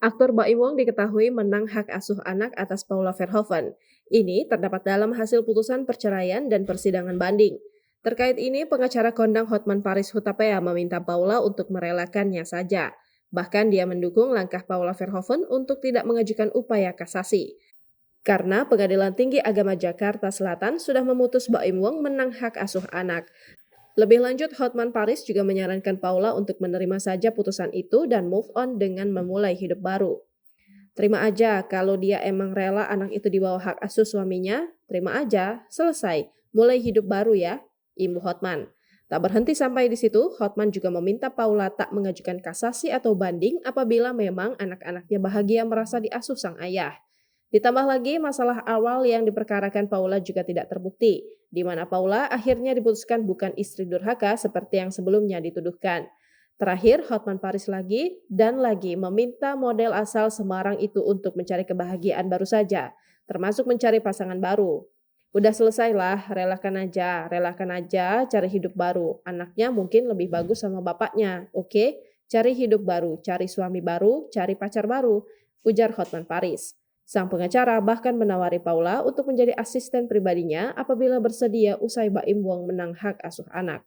Aktor Baim Wong diketahui menang hak asuh anak atas Paula Verhoeven. Ini terdapat dalam hasil putusan perceraian dan persidangan banding. Terkait ini, pengacara kondang Hotman Paris Hutapea meminta Paula untuk merelakannya saja. Bahkan dia mendukung langkah Paula Verhoeven untuk tidak mengajukan upaya kasasi. Karena Pengadilan Tinggi Agama Jakarta Selatan sudah memutus Baim Wong menang hak asuh anak. Lebih lanjut, Hotman Paris juga menyarankan Paula untuk menerima saja putusan itu dan move on dengan memulai hidup baru. Terima aja kalau dia emang rela anak itu di bawah hak asuh suaminya, terima aja, selesai, mulai hidup baru ya, imbu Hotman. Tak berhenti sampai di situ, Hotman juga meminta Paula tak mengajukan kasasi atau banding apabila memang anak-anaknya bahagia merasa diasuh sang ayah. Ditambah lagi, masalah awal yang diperkarakan Paula juga tidak terbukti, di mana Paula akhirnya diputuskan bukan istri durhaka seperti yang sebelumnya dituduhkan. Terakhir, Hotman Paris lagi dan lagi meminta model asal Semarang itu untuk mencari kebahagiaan baru saja, termasuk mencari pasangan baru. Udah selesailah, relakan aja cari hidup baru. Anaknya mungkin lebih bagus sama bapaknya, oke? Cari hidup baru, cari suami baru, cari pacar baru, ujar Hotman Paris. Sang pengacara bahkan menawari Paula untuk menjadi asisten pribadinya apabila bersedia usai Baim Wong menang hak asuh anak.